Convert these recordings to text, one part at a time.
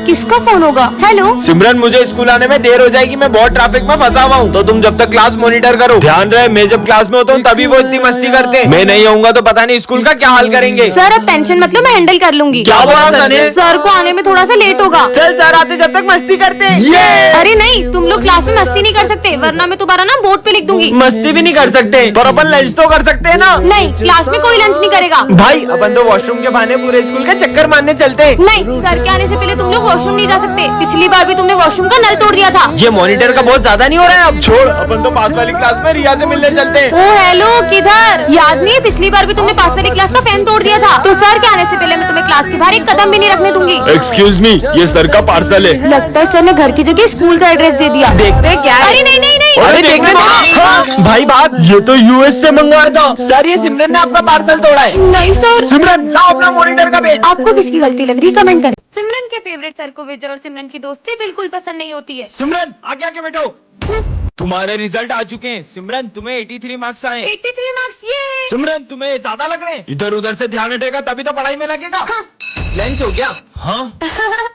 किसका फोन होगा? हेलो सिमरन, मुझे स्कूल आने में देर हो जाएगी, मैं बहुत ट्रैफिक में फंसा हुआ हूँ, तो तुम जब तक क्लास मॉनिटर करो। ध्यान रहे, मैं जब क्लास में होता हूँ तभी वो इतनी मस्ती करते हैं, मैं नहीं आऊंगा तो पता नहीं स्कूल का क्या हाल करेंगे। सर अब टेंशन मतलब मैं हैंडल कर लूंगी। क्या बोला सर ने? सर को आने में थोड़ा सा लेट होगा। चल सर आते जब तक मस्ती करते हैं। अरे नहीं, तुम लोग क्लास में मस्ती नहीं कर सकते, वरना मैं तुम्हारा ना बोर्ड पे लिख दूंगी। मस्ती भी नहीं कर सकते पर अपन लंच तो कर सकते हैं ना। नहीं, क्लास में कोई लंच नहीं करेगा। भाई अपन तो वॉशरूम के बहाने पूरे स्कूल के चक्कर मारने चलते हैं। नहीं, सर के आने से पहले तुम लोग वॉशरूम नहीं जा सकते। पिछली बार भी तुमने वॉशरूम का नल तोड़ दिया था। ये मॉनिटर का बहुत ज्यादा नहीं हो रहा है? अब छोड़, अपन तो पास वाली क्लास में रिया से मिलने चलते हैं। ओ हेलो, किधर? याद नहीं है पिछली बार भी तुमने पास वाली क्लास का फैन तोड़ दिया था? तो सर के आने से पहले मैं तुम्हें क्लास के बाहर एक कदम भी नहीं रखने दूंगी। एक्सक्यूज मी, ये सर का पार्सल है। लगता है सर ने घर की जगह स्कूल का एड्रेस दे दिया। देखते हैं क्या है। अरे नहीं नहीं नहीं, अरे देखने दो। हाँ, भाई बात, ये तो यूएस से मंगवाया था। सर ये सिमरन ने आपका पार्सल तोड़ा है। नहीं सर। सिमरन लाओ अपना मॉनिटर का पेज। आपको किसकी गलती लग रही है कमेंट करें। सिमरन के फेवरेट सर को विजय और सिमरन की दोस्ती बिल्कुल पसंद नहीं होती है। सिमरन आगे आके बैठो। तुम्हारे रिजल्ट आ चुके हैं। सिमरन तुम्हें 83 मार्क्स आए। 83 मार्क्स ये। सिमरन तुम्हें ज्यादा लग रहे हैं। इधर उधर से ध्यान हटेगा तभी तो पढ़ाई में लगेगा। लंच हो गया? हाँ।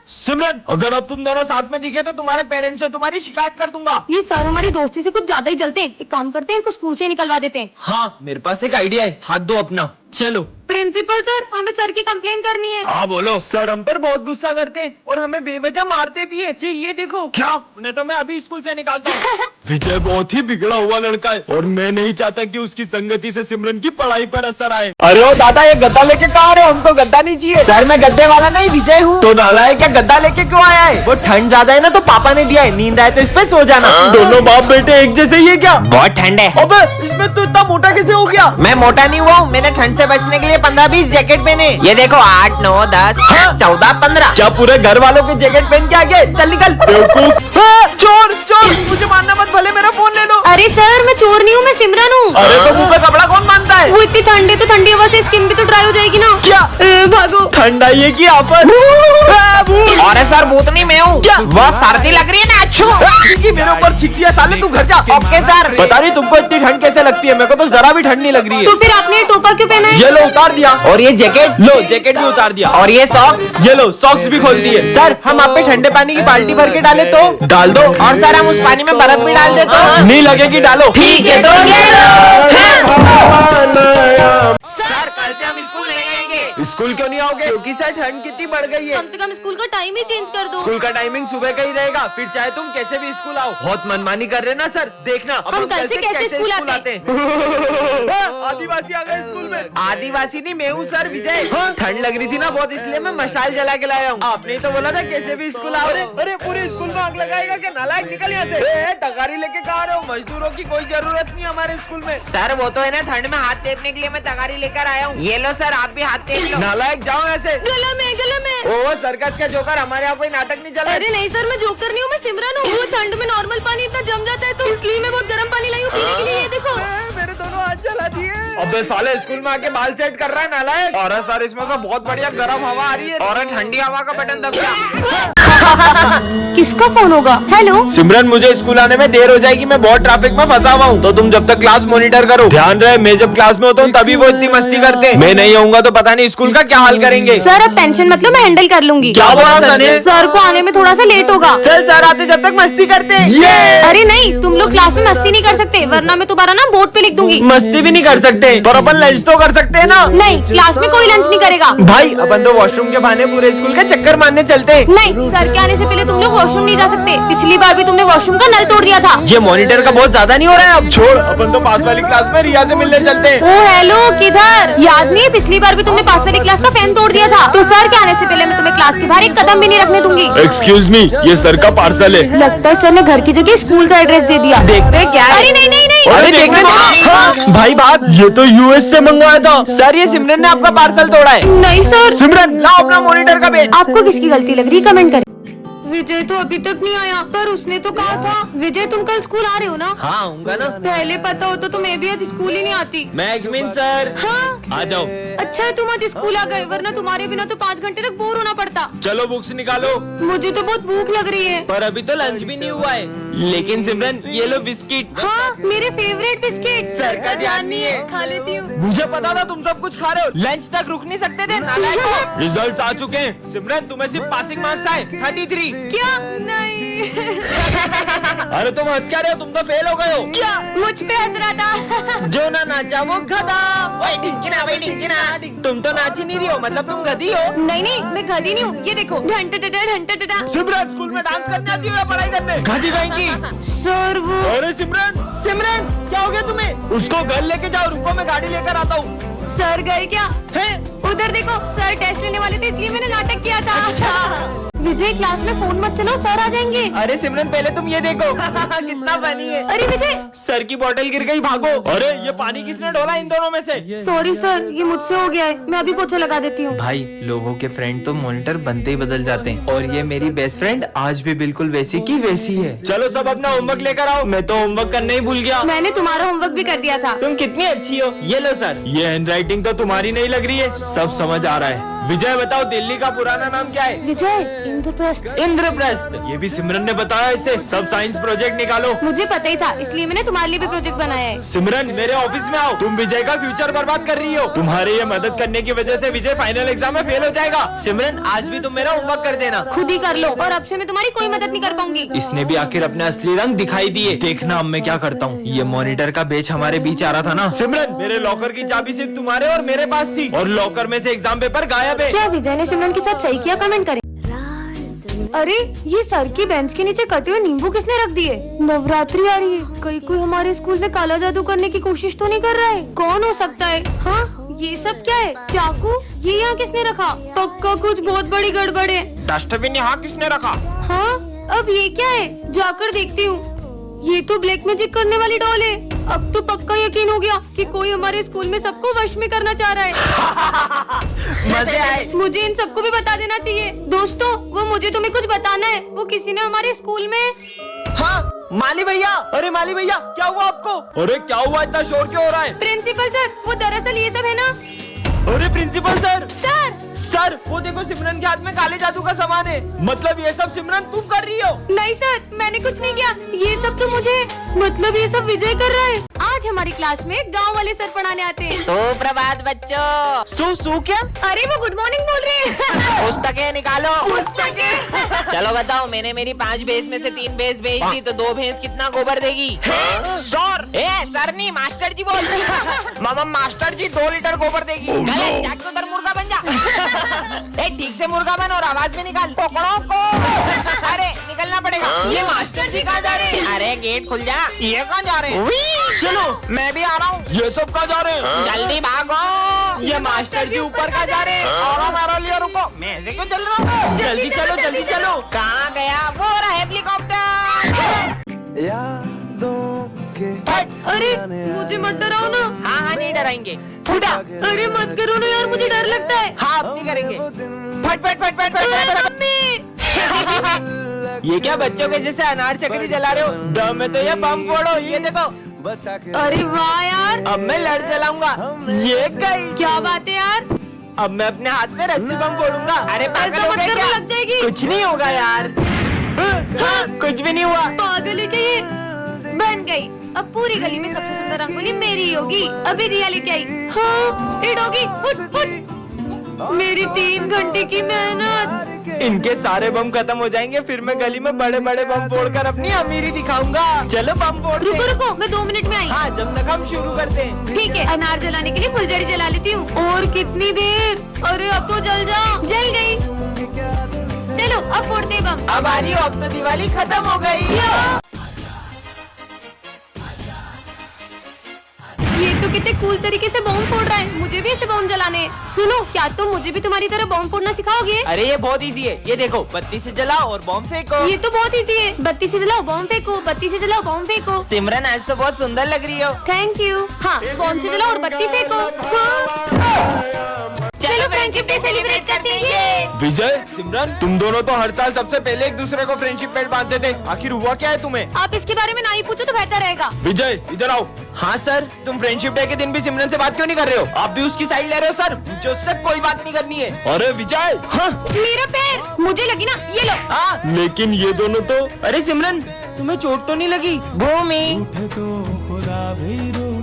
सिमरन अगर अब तुम दोनों साथ में दिखे तो तुम्हारे पेरेंट्स से तुम्हारी शिकायत कर दूंगा। ये सर हमारी दोस्ती से कुछ ज्यादा ही जलते हैं। एक काम करते हैं, इनको स्कूल से निकलवा देते हैं। हाँ मेरे पास एक आइडिया है, हाथ दो अपना। चलो। प्रिंसिपल सर, हमें सर की कंप्लेन करनी है। हाँ बोलो। सर हम पर बहुत गुस्सा करते हैं और हमें बेवजह मारते भी है। ये देखो। क्या? उन्हें तो मैं अभी स्कूल से निकालता हूँ। विजय बहुत ही बिगड़ा हुआ लड़का है और मैं नहीं चाहता कि उसकी संगति से सिमरन की पढ़ाई पर असर आए। अरे ओ दादा, ये गद्दा लेके कहाँ आ रहे हो? हमको गद्दा नहीं चाहिए। सर मैं गद्दे वाला नहीं, विजय हूँ। तो नालायक क्या गद्दा लेके क्यों आया है? वो ठंड ज्यादा है ना तो पापा ने दिया है, नींद आए तो इस पे सो जाना। दोनों बाप बेटे एक जैसे, ये क्या? बहुत ठंड है। अबे इसमें तो इतना मोटा कैसे हो गया? मैं मोटा नहीं हुआ हूँ, मैंने ठंड से बचने के लिए 15-20 जैकेट पहने। ये देखो 8, 9, 10, 14, 15। क्या पूरे घर वालों के जैकेट पहन के आ गए? चल निकल बेवकूफ। चोर चोर, मुझे मारना मत, भले मेरा फोन ले लो। अरे सर मैं चोर नहीं हूँ, मैं सिमरन हूँ। अरे तो मुंह पे कपड़ा कौन बांधता है? वो इतनी ठंड है तो ठंडी हवा से स्किन भी तो ड्राई हो जाएगी ना। क्या? भागो। ठंड आई है की आफत? अरे सर भूत नहीं मैं हूँ, बहुत सर्दी लग रही है ना। अच्छू मेरे ऊपर छिक दिया साले, तू घर जा। Okay sir. बता रही तुमको इतनी ठंड कैसे लगती है? मेरे को तो जरा भी ठंड नहीं लग रही तो है। फिर आपने ये टोपा क्यों पहना है? ये लो उतार दिया। और ये जैकेट? लो जैकेट भी उतार दिया। और ये सॉक्स? ये लो सॉक्स भी खोल दिए। सर हम आप पे ठंडे पानी की बाल्टी भर के डाले तो? डाल दो। और सर हम उस पानी में बर्फ भी डाल दे तो? नहीं लगेगी, डालो। ठीक है तो ये लो। सर कल से हम स्कूल नहीं आएंगे। स्कूल क्यों नहीं आओगे? क्योंकि सर ठंड कितनी बढ़ गई है। कम से कम स्कूल का टाइम ही चेंज कर दो। स्कूल का टाइमिंग सुबह का ही रहेगा, फिर चाहे तुम कैसे भी स्कूल आओ। बहुत मनमानी कर रहे ना सर, देखना अब हम कल से कैसे स्कूल आते हैं। आदिवासी आ गए स्कूल में। आदिवासी नहीं मैं हूँ सर, विजय। ठंड लग रही थी ना बहुत, इसलिए मैं मशाल जला के लाया हूँ। आपने तो बोला था कैसे भी स्कूल आओ। अरे पूरे स्कूल में आग लगाएगा क्या? नालायक निकल यहाँ से। तगारी लेके कहाँ रहे हो? मजदूरों की कोई जरूरत नहीं हमारे स्कूल में। सर वो तो है ना, ठंड में हाथ टेपने के लिए मैं तगारी लेकर आया हूँ। ये लो सर, आप भी हाथ टेप लो। नालायक जाओ ऐसे। गला में ओ सर्कस का जोकर, हमारे यहाँ कोई नाटक नहीं चला। अरे नहीं सर, मैं जोकर नहीं हूँ, मैं सिमरन हूँ। वो ठंड में नॉर्मल पानी इतना जम जाता है तो इसलिए मैं बहुत गर्म पानी लाई हूँ पीने के लिए। ये देखो मेरे दोनों हाथ जला दिए। अबे साले स्कूल में आके बाल सेट कर रहा है नालायक। और सर इसमें तो बहुत बढ़िया गर्म हवा आ रही है। और ठंडी हवा का बटन दब गया। किसका फोन होगा? हेलो सिमरन, मुझे स्कूल आने में देर हो जाएगी, मैं बहुत ट्रैफिक में फंसा हुआ हूँ, तो तुम जब तक क्लास मॉनिटर करो। ध्यान रहे, मैं जब क्लास में होता हूँ तभी वो इतनी मस्ती करते हैं, मैं नहीं आऊंगा तो पता नहीं स्कूल का क्या हाल करेंगे। सर अब टेंशन मतलब मैं हैंडल कर लूंगी। क्या बोला सर ने? सर को आने में थोड़ा सा लेट होगा। चल सर आते जब तक मस्ती करते हैं। अरे नहीं, तुम लोग क्लास में मस्ती नहीं कर सकते, वरना मैं तुम्हारा ना बोर्ड पे लिख दूंगी। मस्ती भी नहीं कर सकते पर अपन लंच तो कर सकते हैं ना। नहीं, क्लास में कोई लंच नहीं करेगा। भाई अपन तो वॉशरूम के बहाने पूरे स्कूल के चक्कर मारने चलते हैं। नहीं, सर के आने से पहले तुम लोग वॉशरूम नहीं जा सकते। पिछली बार भी तुमने वॉशरूम का नल तोड़ दिया था। ये मॉनिटर का बहुत ज्यादा नहीं हो रहा है? अब छोड़, अपन तो पास वाली क्लास में रिया से मिलने चलते हैं। ओ हेलो, किधर? याद नहीं है पिछली बार भी तुमने पास वाली क्लास का फैन तोड़ दिया था? तो सर के आने से पहले मैं तुम्हें क्लास के बाहर एक कदम भी नहीं रखने दूंगी। एक्सक्यूज मी, ये सर का पार्सल है। लगता है सर ने घर की जगह स्कूल का एड्रेस दे दिया। देखते हैं क्या है। अरे नहीं नहीं नहीं, अरे देखने दो। भाई बात, ये तो यूएस से मंगवाया था। सर ये सिमरन ने आपका पार्सल तोड़ा है। नहीं सर। सिमरन लाओ अपना मॉनिटर का पेज। आपको किसकी गलती लग रही है कमेंट करें। विजय तो अभी तक नहीं आया, पर उसने तो कहा था। विजय तुम कल स्कूल आ रहे हो ना? हाँ आऊंगा ना। पहले पता होता तो मैं भी आज स्कूल ही नहीं आती। मैगमिन सर। हाँ आ जाओ। अच्छा है तुम आज स्कूल आ गए, वरना तुम्हारे बिना तो 5 घंटे तक बोर होना पड़ता। चलो बुक्स निकालो। मुझे तो बहुत भूख लग रही है। पर अभी तो लंच भी नहीं हुआ है। लेकिन सिमरन ये लो बिस्किट। हाँ, मेरे फेवरेट बिस्किट। सर का ध्यान नहीं है। खा लेती हूँ। मुझे पता था तुम सब कुछ खा रहे हो। लंच तक रुक नहीं सकते थे नालायक। रिजल्ट आ चुके हैं सिमरन, तुम्हें सिर्फ पासिंग मार्क्स आए 33। क्या? नहीं। अरे तुम हंस क्या रहे हो, तुम तो फेल हो गए हो। क्या? मुझ पे हंस रहा था। जो ना नाचा वो गधा। वही ढिंकिना। तुम तो नाच ही नहीं रही हो, मतलब तुम गधी हो। नहीं नहीं, मैं गधी नहीं हूँ। ये देखो, ढंटा। सिमरन स्कूल में डांस करने आती हो या पढ़ाई करने? गधी कहेंगी। सर वो। अरे सिमरन क्या हो गया तुम्हें? उसको घर लेके जाओ, रुको मैं गाड़ी लेकर आता हूँ। सर गए क्या? है? उधर देखो, सर टेस्ट लेने वाले थे इसलिए मैंने नाटक किया था। अच्छा। विजय क्लास में फोन मत चलाओ, सर आ जाएंगे। अरे सिमरन पहले तुम ये देखो। कितना फनी है। अरे विजय। सर की बोतल गिर गई, भागो। अरे ये पानी किसने डोला इन दोनों में से? सॉरी सर, ये मुझसे हो गया है। मैं अभी पोछा लगा देती हूँ। भाई लोगों के फ्रेंड तो मॉनिटर बनते ही बदल जाते हैं, और ये मेरी बेस्ट फ्रेंड आज भी बिल्कुल वैसी की वैसी है। चलो सब अपना होमवर्क लेकर आओ, मैं तो होमवर्क करने ही भूल गया। मैंने तुम्हारा होमवर्क भी कर दिया था। तुम कितनी अच्छी हो। ये लो सर। ये हैंडराइटिंग तो तुम्हारी नहीं लग रही है, सब समझ आ रहा है। विजय बताओ, दिल्ली का पुराना नाम क्या है? विजय, इंद्रप्रस्थ। इंद्रप्रस्थ। ये भी सिमरन ने बताया इससे। सब साइंस प्रोजेक्ट निकालो। मुझे पता ही था, इसलिए मैंने तुम्हारे लिए भी प्रोजेक्ट बनाया है। सिमरन मेरे ऑफिस में आओ, तुम विजय का फ्यूचर बर्बाद कर रही हो। तुम्हारे ये मदद करने की वजह से विजय फाइनल एग्जाम में फेल हो जाएगा। सिमरन आज भी तुम मेरा होमवर्क कर देना। खुद ही कर लो, और अब से मैं तुम्हारी कोई मदद नहीं कर पाऊंगी। इसने भी आखिर अपने असली रंग दिखाई दिए। देखना अब मैं क्या करता हूँ। ये मॉनिटर का बेच हमारे बीच आ रहा था ना। सिमरन मेरे लॉकर की चाबी सिर्फ तुम्हारे और मेरे पास थी, और लॉकर में से एग्जाम पेपर गायब है। क्या विजय ने सिमरन के साथ सही किया? कमेंट करें। अरे ये सर की बेंच के नीचे कटे हुए नींबू किसने रख दिए? नवरात्रि आ रही है, कहीं कोई हमारे स्कूल में काला जादू करने की कोशिश तो नहीं कर रहा है? कौन हो सकता है? हाँ, ये सब क्या है? चाकू? ये यहाँ किसने रखा? पक्का कुछ बहुत बड़ी गड़बड़ है। डस्टबिन यहाँ किसने रखा? हाँ, अब ये क्या है? जाकर देखती हूँ। ये तो ब्लैक मैजिक करने वाली डॉल है। अब तो पक्का यकीन हो गया कि कोई हमारे स्कूल में सबको वश में करना चाह रहा है। मजे आए। मुझे इन सबको भी बता देना चाहिए। दोस्तों, वो मुझे तुम्हें कुछ बताना है। वो किसी ने हमारे स्कूल में। हाँ माली भैया। अरे माली भैया क्या हुआ आपको? अरे क्या हुआ, इतना शोर क्यों हो रहा है? प्रिंसिपल सर, वो दरअसल ये सब है ना। अरे प्रिंसिपल सर। सर वो देखो सिमरन के हाथ में काले जादू का सामान है। मतलब ये सब सिमरन तुम कर रही हो? नहीं सर, मैंने कुछ नहीं किया। ये सब तो मुझे, मतलब ये सब विजय कर रहा है। आज हमारी क्लास में गांव वाले सर पढ़ाने आते हैं। सुप्रभात बच्चों। सु क्या? अरे वो गुड मॉर्निंग बोल रहे हैं। पुस्तकें निकालो। पुस्तकें। चलो बताओ, मैंने मेरी 5 भैंस में से 3 भैंस बेच दी, तो 2 भैंस कितना गोबर देगी? सर नहीं, मास्टर जी बोल। मामा मास्टर जी 2 लीटर गोबर देगी। जाके उधर मुर्गा बन जा। ठीक से मुर्गा बन और आवाज में निकाल। पकड़ो को। अरे निकलना पड़ेगा। ये मास्टर जी कहाँ जा रहे हैं? अरे गेट खुल जा। ये कहाँ जा रहे हैं? चलो मैं भी आ रहा हूँ। ये सब कहाँ जा रहे हैं? जल्दी भागो। ये मास्टर जी ऊपर कहाँ जा रहे हैं? और मारो लियो, रुको। मैं ऐसे क्यों चल रहा हूँ? जल्दी चलो। कहाँ गया? वो रहा हेलीकॉप्टर। यादों के अरे मुझे मत डराओ ना। हाँ नहीं डराएंगे। फूटा। अरे मत करो ना यार, मुझे डर लगता है। हाँ अब नहीं करेंगे। फट। मम्मी। ये क्या बच्चों के जैसे अनार चक्री जला रहे हो? दम में तो ये बम फोड़ो। ये देखो। बचा के अरे वाह यार, अब मैं लड़ चलाऊंगा। ये गई। क्या बात है यार। अब मैं अपने हाथ में रस्सी बम फोड़ूंगा। अरे पागल ऐसा हो मत गए करो, क्या? लग जाएगी। कुछ नहीं होगा यार। हाँ, कुछ भी नहीं हुआ। पागल है क्या ये? बन गई। अब पूरी गली में सबसे सुंदर रंगोली मेरी ही होगी। अभी रिया लेके आई। हाँ, ये डॉगी, फुट। मेरी 3 घंटे की मेहनत। इनके सारे बम खत्म हो जाएंगे, फिर मैं गली में बड़े बड़े बम फोड़कर अपनी अमीरी दिखाऊंगा। चलो बम फोड़ते हैं। रुको, मैं 2 मिनट में आई। हाँ जब तक हम शुरू करते हैं। ठीक है, अनार जलाने के लिए फुलझड़ी जला लेती हूँ। और कितनी देर? अरे अब तो जल जा। जल गई। चलो अब फोड़ते हैं बम। अब आ रही हो, अब तो दिवाली खत्म हो गई। ये तो कितने कूल तरीके से बम फोड़ रहा है। मुझे भी ऐसे बम जलाने हैं। सुनो, क्या तुम मुझे भी तुम्हारी तरह बम फोड़ना सिखाओगे? अरे ये बहुत इजी है। ये देखो, बत्ती से जलाओ और बम फेंको। ये तो बहुत इजी है। बत्ती से जलाओ, बम फेंको। बत्ती से जलाओ, बम फेंको। सिमरन आज तो बहुत सुंदर लग रही हो। Thank you. हाँ, बम से जलाओ और बत्ती फेंको। हाँ। चलो फ्रेंडशिप डे सेलिब्रेट करते हैं। विजय, सिमरन, तुम दोनों तो हर साल सबसे पहले एक दूसरे को फ्रेंडशिप बैंड बांधते थे। आखिर हुआ क्या है तुम्हें? आप इसके बारे में ना ही पूछो तो बेहतर रहेगा। विजय इधर आओ। हाँ सर। तुम फ्रेंडशिप डे के दिन भी सिमरन से बात क्यों नहीं कर रहे हो? आप भी उसकी साइड ले रहे हो? सर मुझे उससे कोई बात नहीं करनी है। अरे विजय। हाँ मेरा पैर मुझे लगी ना, ये लो। हाँ लेकिन ये दोनों तो। अरे सिमरन तुम्हें चोट तो नहीं लगी? भूमि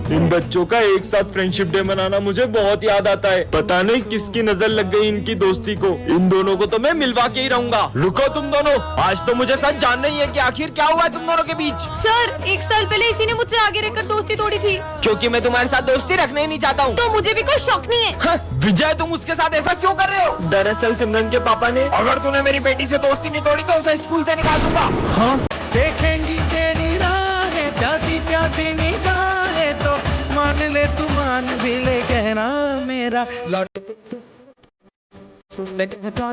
इन बच्चों का एक साथ फ्रेंडशिप डे मनाना मुझे बहुत याद आता है। पता नहीं किसकी नजर लग गई इनकी दोस्ती को। इन दोनों को तो मैं मिलवा के ही रहूंगा। रुको तुम दोनों, आज तो मुझे सच जानना ही है कि आखिर क्या हुआ तुम दोनों के बीच। सर 1 साल पहले इसी ने मुझसे आगे रहकर दोस्ती तोड़ी थी। क्योंकि मैं तुम्हारे साथ दोस्ती रखना ही नहीं चाहता हूँ। तो मुझे भी कोई शौक नहीं है। हाँ, विजय तुम उसके साथ ऐसा क्यों कर रहे हो? दरअसल सिमरन के पापा ने, अगर तूने मेरी बेटी से दोस्ती नहीं तोड़ी तो उसे स्कूल से निकाल दूंगा। हाँ देखेंगी तेरी राहें प्यासी प्यासी निगाहें तो मान ले तू मान भी ले कहना मेरा लौट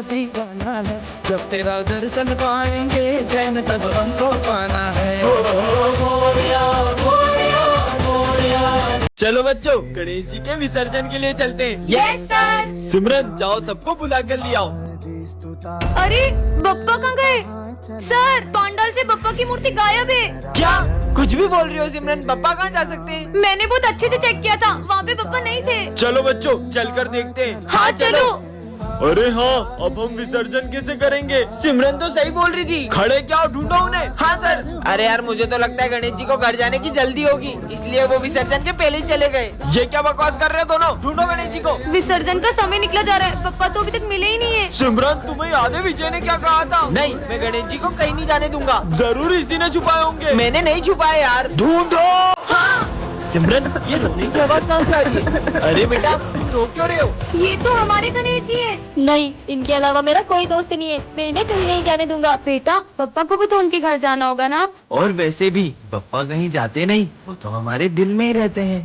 दीवाना है जब तेरा दर्शन पाएंगे चैन तब हमको पाना है। चलो बच्चों, गणेश जी के विसर्जन के लिए चलते हैं। Yes sir. सिमरन जाओ, सबको बुला कर ले आओ। अरे बप्पा कहाँ गए? सर पंडाल से बप्पा की मूर्ति गायब है। क्या कुछ भी बोल रही हो सिमरन? पापा कहाँ जा सकते हैं? मैंने बहुत अच्छे से चेक किया था, वहाँ पे बप्पा नहीं थे। चलो बच्चों, चलकर देखते हैं। हाँ चलो। अरे हाँ, अब हम विसर्जन कैसे करेंगे? सिमरन तो सही बोल रही थी। खड़े क्या हो, ढूंढो उन्हें। हाँ सर। अरे यार मुझे तो लगता है गणेश जी को घर जाने की जल्दी होगी, इसलिए वो विसर्जन के पहले ही चले गए। ये क्या बकवास कर रहे हो दोनों? ढूंढो गणेश जी को। विसर्जन का समय निकला जा रहा है, पप्पा तो अभी तक मिले ही नहीं है। सिमरन तुम्हें याद है विजय ने क्या कहा था? नहीं, मैं गणेश जी को कहीं नहीं जाने दूंगा। जरूर इसी ने छुपाए होंगे। मैंने नहीं छुपाया यार। ढूंढो। सिमरन, ये रोने की आवाज कहाँ से आ रही है? अरे बेटा, तुम रो क्यों रहे हो? ये तो हमारे गणेश जी है। नहीं, इनके अलावा मेरा कोई दोस्त नहीं है। मैं इन्हें कहीं नहीं जाने दूंगा। बेटा पप्पा को भी तो उनके घर जाना होगा ना। और वैसे भी पप्पा कहीं जाते नहीं, वो तो हमारे दिल में ही रहते हैं।